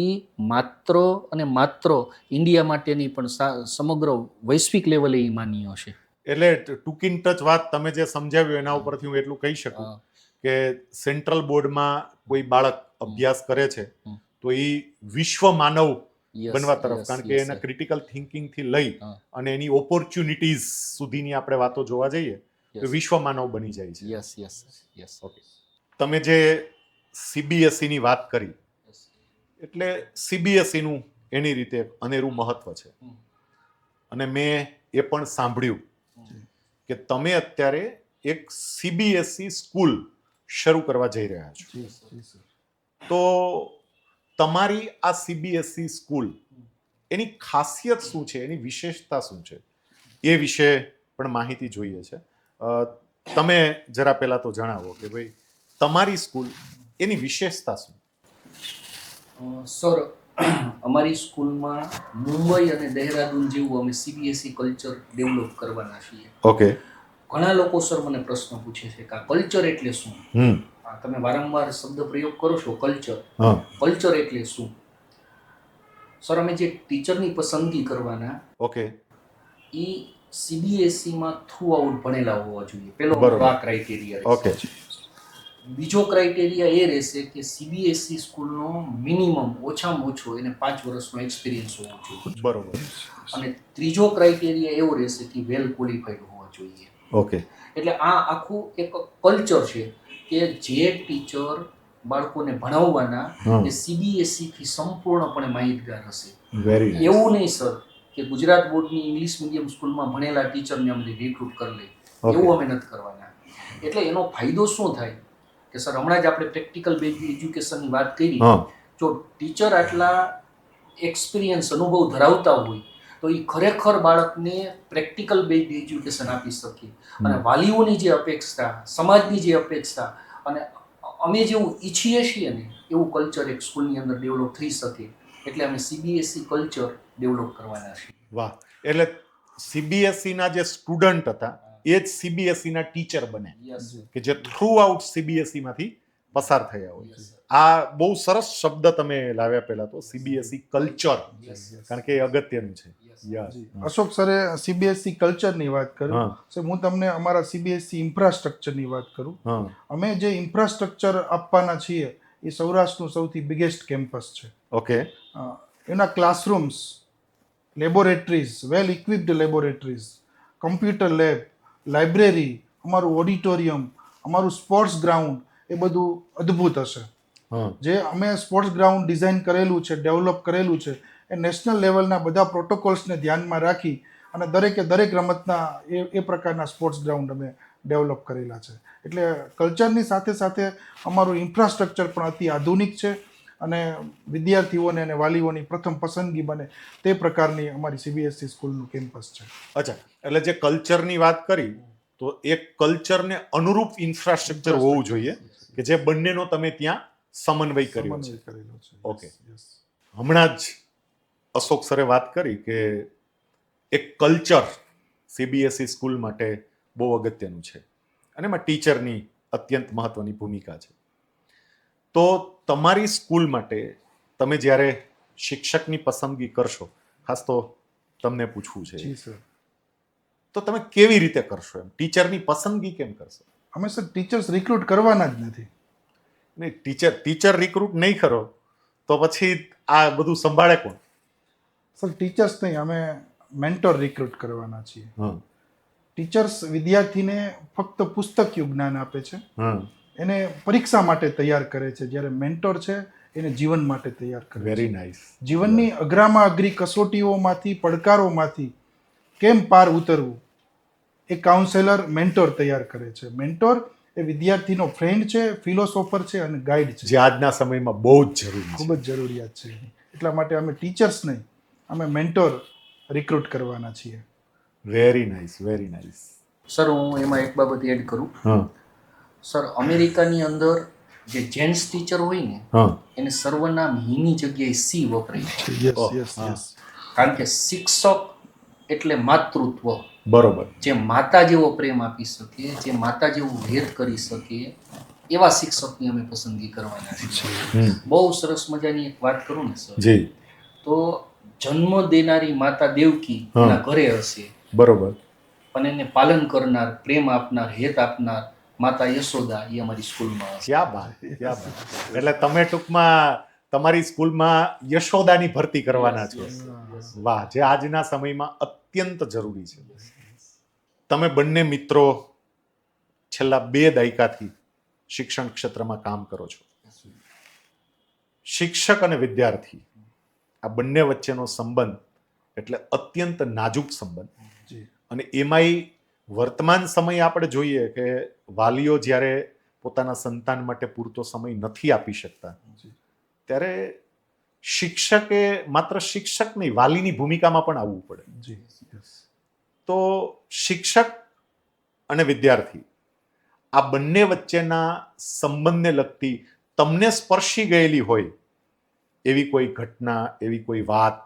એ માત્ર અને માત્ર ઇન્ડિયા માટેની પણ સમગ્ર વૈશ્વિક લેવલે એ માન્ય છે. એટલે ટૂંકી ટચ વાત તમે જે સમજાવ્યું એના ઉપરથી હું એટલું કહી શકું હા. કે સેન્ટ્રલ બોર્ડમાં કોઈ બાળક અભ્યાસ કરે છે હમ. તો એ વિશ્વ માનવ Yes, બનવા તરફ, yes, કારણ કે yes, એના sir. ક્રિટિકલ થિંકિંગ થી લઈ હા. અને એની ઓપોર્ચ્યુનિટીઝ સુધીની આપણે વાતો જોવા જઈએ તો Yes. વિશ્વ માનવ બની જાય છે. Yes, yes, yes. ઓકે, તમે જે સીબીએસઈ ની વાત કરી Yes. એટલે સીબીએસઈ નું એની રીતે અનેરું મહત્વ છે. હમ. અને મેં એ પણ સાંભળ્યું કે તમે અત્યારે એક સીબીએસઈ સ્કૂલ શરૂ કરવા જઈ રહ્યા છો. જી જી સર. તો તમારી આ સીબીએસઈ સ્કૂલ એની ખાસિયત શું છે, એની વિશેષતા શું છે, એ વિશે પણ માહિતી જોઈએ છે. તમે જરા પહેલા તો જણાવો કે ભાઈ તમારી સ્કૂલ એની વિશેષતા શું? સર, અમારી સ્કૂલમાં મુંબઈ અને દહેરાદૂન જેવું અમે સીબીએસઈ કલ્ચર ડેવલપ કરવાના છીએ. ઓકે. ઘણા લોકો સર મને પ્રશ્ન પૂછે છે કે આ કલ્ચર એટલે શું? તમે વારંવાર શબ્દ પ્રયોગ કરો છો કલ્ચર. હા. કલ્ચર એટલે શું? સર, અમે જે ટીચરની પસંદગી કરવાના ઓકે. એ સીબીએસઈમાં થ્રુ આઉટ ભણેલા હોવા જોઈએ. પેલો બરોબર. આ ક્રાઇટેરિયા. ઓકે. બીજો ક્રાઇટેરિયા એ રહેશે કે સીબીએસઈ સ્કૂલનો મિનિમમ ઓછામાં ઓછો એને 5 વર્ષનો એક્સપિરિયન્સ હોવો જોઈએ. બરોબર. અને ત્રીજો ક્રાઇટેરિયા એવો રહેશે કે વેલ ક્વોલિફાઈડ હોવા જોઈએ. ઓકે. એટલે આ આખું એક કલ્ચર છે કે જે ટીચર બાળકોને ભણાવવાના હમ. એ સીબીએસઈ થી સંપૂર્ણપણે માહિતગાર હશે. વેરી એવું નહીં સર કે ગુજરાત બોર્ડની ઇંગ્લિશ મીડિયમ સ્કૂલમાં ભણેલા ટીચરને અમે રિક્રુટ કરી લઈએ. Okay. એવું અમે નથી કરવાના. એટલે એનો ફાયદો શું થાય કે સર, હમણાં જ આપણે પ્રેક્ટિકલ બેઝ એજ્યુકેશનની વાત કરી. હા. જો ટીચર આટલા એક્સપિરિયન્સ અનુભવ ધરાવતા હોય તો એ ખરેખર બાળકને પ્રેક્ટિકલ બેઝ એજ્યુકેશન આપી શકે. અને વાલીઓની જે અપેક્ષા, સમાજની જે અપેક્ષા અને અમે જેવું ઈચ્છીએ છીએ ને એવું કલ્ચર એક સ્કૂલની અંદર ડેવલપ થઈ શકે. એટલે અમે સીબીએસઈ કલ્ચર ડેવલપ કરવાના છીએ. વાહ. એટલે સીબીએસઈ ના જે સ્ટુડન્ટ હતા એ જ સીબીએસઈ ના ટીચર બને Yes, કે જે થ્રુ આઉટ સીબીએસઈ માંથી પસાર થયા હોય. yes, sir. આ બહુ સરસ શબ્દ તમે લાવ્યા પહેલા તો, સીબીએસઈ કલ્ચર, Yes, yes. કારણ કે એ અગત્યનું છે. Yes. યા. જી. અશોક સરે સીબીએસઈ કલ્ચરની વાત કરી. હા. સર, હું તમને અમારા સીબીએસઈ ઇન્ફ્રાસ્ટ્રક્ચરની વાત કરું. હા. અમે જે ઇન્ફ્રાસ્ટ્રક્ચર આપવાના છીએ એ સૌરાષ્ટ્રનું સૌથી બિગેસ્ટ કેમ્પસ છે. ઓકે. એના classrooms, laboratories, well equipped laboratories, computer lab, library, અમારું ઓડિટોરિયમ, અમારું સ્પોર્ટ્સ ગ્રાઉન્ડ, એ બધું અદ્ભુત હશે. હા. જે અમે સ્પોર્ટ્સ ગ્રાઉન્ડ ડિઝાઇન કરેલું છે, ડેવલપ કરેલું છે, એ નેશનલ લેવલના બધા પ્રોટોકોલ્સને ધ્યાનમાં રાખી અને દરેકે દરેક રમતના એ પ્રકારના સ્પોર્ટ્સ ગ્રાઉન્ડ અમે ડેવલપ કરેલા છે. એટલે કલ્ચરની સાથે સાથે અમારું ઇન્ફ્રાસ્ટ્રક્ચર પણ અતિ આધુનિક છે અને વિદ્યાર્થીઓને અને વાલીઓની પ્રથમ પસંદગી બને તે પ્રકારની અમારી સીબીએસઈ સ્કૂલનું કેમ્પસ છે. અચ્છા, એટલે જે કલ્ચરની વાત કરી તો એ કલ્ચરને અનુરૂપ ઇન્ફ્રાસ્ટ્રક્ચર હોવું જોઈએ કે જે બંનેનો તમે ત્યાં સમન્વય કર્યો છે. સમન્વય કરેલો છે. ઓકે. હમણાં જ અશોક સરે વાત કરી કે એક કલ્ચર સીબીએસઈ સ્કૂલ માટે બહુ અગત્યનું છે અને એમાં ટીચરની અત્યંત મહત્વની ભૂમિકા છે. તો તમારી સ્કૂલ માટે તમે જ્યારે શિક્ષકની પસંદગી કરશો, ખાસ તો તમને પૂછવું છે, જી સર. તો તમે કેવી રીતે કરશો? એમ ટીચરની પસંદગી કેમ કરશો? અમે સર ટીચર્સ રિક્રુટ કરવાના જ નથી. નહીં, ટીચર રિક્રુટ નહીં કરો તો પછી આ બધું સંભાળે કોણ? સર, ટીચર્સ નહીં, અમે મેન્ટોર રિક્રુટ કરવાના છીએ. હા. ટીચર્સ વિદ્યાર્થીને ફક્ત પુસ્તકીય જ્ઞાન આપે છે, હા. એને પરીક્ષા માટે તૈયાર કરે છે, જ્યારે મેન્ટોર છે એને જીવન માટે તૈયાર કરે છે. Very nice. જીવનની અઘરામાં અઘરી કસોટીઓમાંથી, પડકારોમાંથી કેમ પાર ઉતરવું એ કાઉન્સેલર મેન્ટોર તૈયાર કરે છે. મેન્ટોર એ વિદ્યાર્થીનો ફ્રેન્ડ છે, ફિલોસોફર છે અને ગાઈડ છે. જે આજના સમયમાં બહુ જ જરૂરી છે. ખૂબ જ જરૂરિયાત છે એની. એટલા માટે અમે ટીચર્સ નહીં, અમે મેન્ટોર રિક્રુટ કરવાના છીએ. Very nice, very nice. Sir, હું એમાં એક બાબત એડ કરું. હા. સર, અમેરિકાની અંદર જે જેન્ટ્સ ટીચર હોય ને હા એને સર્વનામ હીની જગ્યાએ સી વપરાય છે. યસ ઓહ, યસ હા. યસ કારણ કે શિક્ષક એટલે માતૃત્વ, બરોબર. જે માતા જેવો પ્રેમ આપી શકે, જે માતા જેવું હેત કરી શકે, એવા શિક્ષકની અમે પસંદગી કરવાના છીએ. બહુ સરસ મજાની એક વાત કરું ને સર, જી. તો જન્મ દેનારી માતા દેવકી હા. એના ઘરે હશે, બરોબર. અને એને પાલન કરનાર, પ્રેમ આપનાર, હેત આપનાર માતા યશોદા એ અમારી સ્કૂલમાં હશે. ક્યાં બાત, ક્યાં બાત. એટલે તમે ટૂંકમાં તમારી સ્કૂલમાં યશોદાની ભરતી કરવાના છો. Yes, yes. વાહ, જે આજના સમયમાં અત્યંત જરૂરી છે. તમે બંને મિત્રો છેલ્લા 2 દાયકાથી શિક્ષણ ક્ષેત્રમાં કામ કરો છો. શિક્ષક અને વિદ્યાર્થી આ બંને વચ્ચેનો સંબંધ એટલે અત્યંત નાજુક સંબંધ. જી અને એમાંય વર્તમાન સમયે આપણે જોઈએ કે વાલીઓ જ્યારે પોતાના સંતાન માટે પૂરતો સમય નથી આપી શકતા, જી ત્યારે શિક્ષકે માત્ર શિક્ષક નહીં, વાલીની ભૂમિકામાં પણ આવવું પડે. જી યસ તો શિક્ષક અને વિદ્યાર્થી આ બંને વચ્ચેના સંબંધને લગતી તમને સ્પર્શી ગયેલી હોય એવી કોઈ ઘટના, એવી કોઈ વાત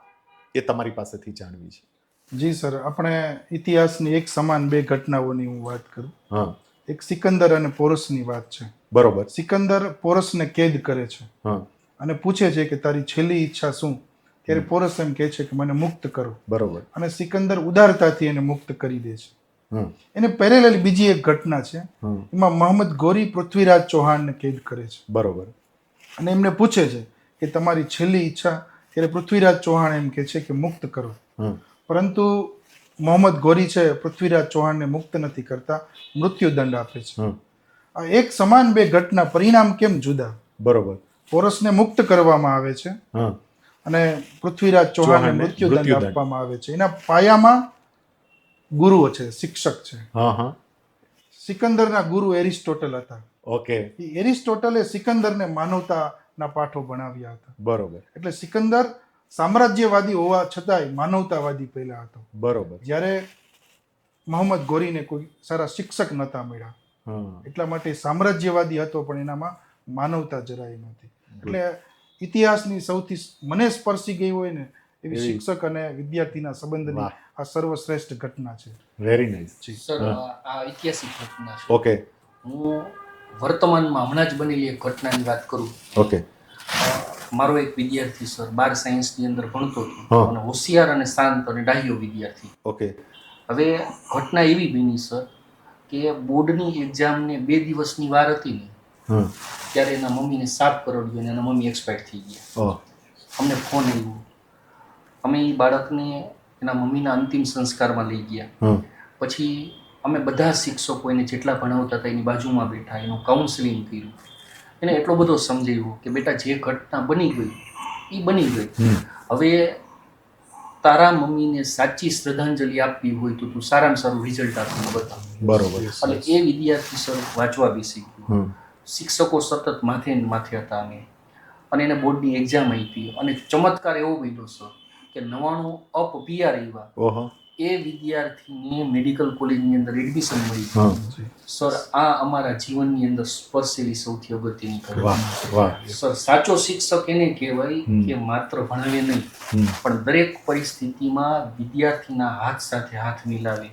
એ તમારી પાસેથી જાણવી છે. જી સર, આપણે ઇતિહાસની એક સમાન 2 ઘટનાઓની હું વાત કરું. હા એક સિકંદર અને પોરસની વાત છે. બરોબર. સિકંદર પોરસને કેદ કરે છે હા અને પૂછે છે કે તારી છેલ્લી ઈચ્છા શું? ત્યારે પોરસ એમ કહે છે કે મને મુક્ત કરો, બરોબર. અને સિકંદર ઉદારતાથી એને મુક્ત કરી દે છે. હા એને પેરેલલ બીજી એક ઘટના છે, હા એમાં મોહમ્મદ ગોરી પૃથ્વીરાજ ચૌહાણને કેદ કરે છે બરોબર. અને એમને પૂછે છે કે તમારી છેલ્લી ઈચ્છા? ત્યારે પૃથ્વીરાજ ચૌહાણ એમ કહે છે કે મુક્ત કરો. હા પરંતુ મોહમ્મદ ગોરી છે પૃથ્વીરાજ ચૌહાણને મુક્ત નથી કરતા, મૃત્યુદંડ આપે છે. હા આ એક સમાન 2 ઘટના, પરિણામ કેમ જુદા? બરોબર. પોરસને મુક્ત કરવામાં આવે છે હા અને પૃથ્વીરાજ ચૌહાણને ચૌહાણને મૃત્યુદંડ મૃત્યુદંડ. આપવામાં આવે છે. એના પાયામાં ગુરુઓ છે, શિક્ષક છે. હા હા સિકંદરના ગુરુ એરિસ્ટોટલ હતા. ઓકે. એ એરિસ્ટોટલે સિકંદરને માનવતાના પાઠો ભણાવ્યા હતા. બરોબર. એટલે સિકંદર સામ્રાજ્યવાદી હોવા છતાંય માનવતાવાદી પહેલા હતો. બરોબર. જ્યારે મોહમ્મદ ગોરીને કોઈ સારા શિક્ષક નહોતા મળ્યા, હા એટલા માટે સામ્રાજ્યવાદી હતો પણ એનામાં માનવતા જરાય નહોતી. એટલે ઇતિહાસની સૌથી મને સ્પર્શી ગઈ હોય ને એવી એવી. શિક્ષક અને વિદ્યાર્થીના સંબંધની વાહ. આ સર્વશ્રેષ્ઠ ઘટના છે. Very nice. સર, હા. આ ઐતિહાસિક ઘટના છે. ઓકે હું વર્તમાનમાં હમણાં જ બનેલી એક ઘટનાની વાત કરું. ઓકે. મારો એક વિદ્યાર્થી સર 12 સાયન્સની અંદર ભણતો હતો, હા. અને હોશિયાર અને શાંત અને ડાહ્યો વિદ્યાર્થી. ઓકે. હવે ઘટના એવી બની સર કે બોર્ડની એક્ઝામને 2 દિવસની વાર હતી ને, હા ત્યારે એના મમ્મીને સાપ કરડ્યો અને એના મમ્મી એક્સપાયર થઈ ગયા. ઓહ અમને ફોન આવ્યો, અમે એ બાળકને એના મમ્મીના અંતિમ સંસ્કારમાં લઈ ગયા. હા પછી અમે બધા શિક્ષકો એને જેટલા ભણાવતા હતા એની બાજુમાં બેઠા, એનું કાઉન્સેલિંગ કર્યું, એને એટલો બધો સમજાવ્યો કે બેટા જે ઘટના બની ગઈ એ બની ગઈ. હવે તારા મમ્મીને સાચી શ્રદ્ધાંજલિ આપવી હોય તો તું સારામાં સારું રિઝલ્ટ આપીને બતાવ. બરોબર. એટલે એ વિદ્યાર્થી સર વાંચવા બેસી ગયો. હમ. શિક્ષકો સતત માથે ને માથે હતા અને એને બોર્ડની એક્ઝામ આપી, અને ચમત્કાર એવો બન્યો સર કે 99 અપ પીઆર આવ્યા. ઓહો. એ વિદ્યાર્થીને મેડિકલ કોલેજની અંદર એડમિશન મળી. હા સર, આ અમારા જીવનની અંદર સ્પર્શેલી સૌથી અગત્યની ઘટના. વાહ વાહ. સર, સાચો શિક્ષક એને કહેવાય કે માત્ર ભણાવે નહીં, પણ દરેક પરિસ્થિતિમાં વિદ્યાર્થીના હાથ સાથે હાથ મિલાવે,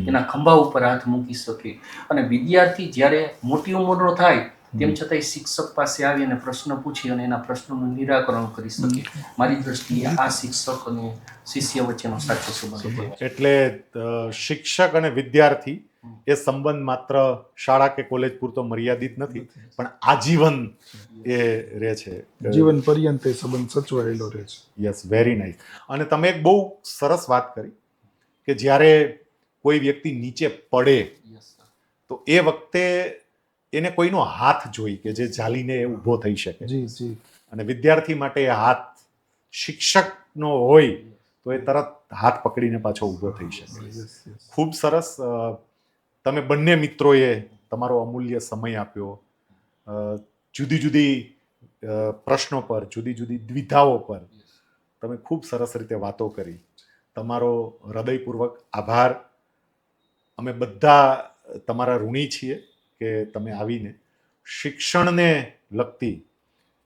એના ખંભા ઉપર હાથ મૂકી શકે, અને વિદ્યાર્થી જ્યારે મોટી ઉંમરનો થાય તેમ છતાંય શિક્ષક પાસે આવી અને પ્રશ્ન પૂછી અને એના પ્રશ્નોનું નિરાકરણ કરી શકે. મારી દ્રષ્ટિએ આ શિક્ષક અને શિષ્ય વચ્ચેનો સાચો સંબંધ છે. એટલે શિક્ષક અને વિદ્યાર્થી એ સંબંધ માત્ર શાળા કે કોલેજ પૂરતો મર્યાદિત નથી, પણ આજીવન એ રહે છે. જીવન પર્યંત એ સંબંધ સચવાયેલો રહે છે. Yes, very nice. અને તમે એક બહુ સરસ વાત કરી કે જ્યારે કોઈ વ્યક્તિ નીચે પડે Yes, sir. તો એ વખતે એને કોઈનો હાથ જોઈ કે જે ઝાલીને એ ઊભો થઈ શકે. જી જી અને વિદ્યાર્થી માટે એ હાથ શિક્ષકનો હોય તો એ તરત હાથ પકડીને પાછો ઊભો થઈ શકે. યસ યસ ખૂબ સરસ. તમે બંને મિત્રોએ તમારો અમૂલ્ય સમય આપ્યો, જુદી જુદી પ્રશ્નો પર, જુદી જુદી દ્વિધાઓ પર તમે ખૂબ સરસ રીતે વાતો કરી. તમારો હૃદયપૂર્વક આભાર. અમે બધા તમારા ઋણી છીએ કે તમે આવીને શિક્ષણને લગતી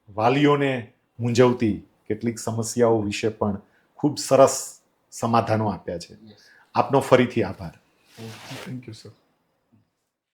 વાલીઓને મૂંઝવતી કેટલીક સમસ્યાઓ વિશે પણ ખૂબ સરસ સમાધાનો આપ્યા છે. આપનો ફરીથી આભાર. Thank you sir.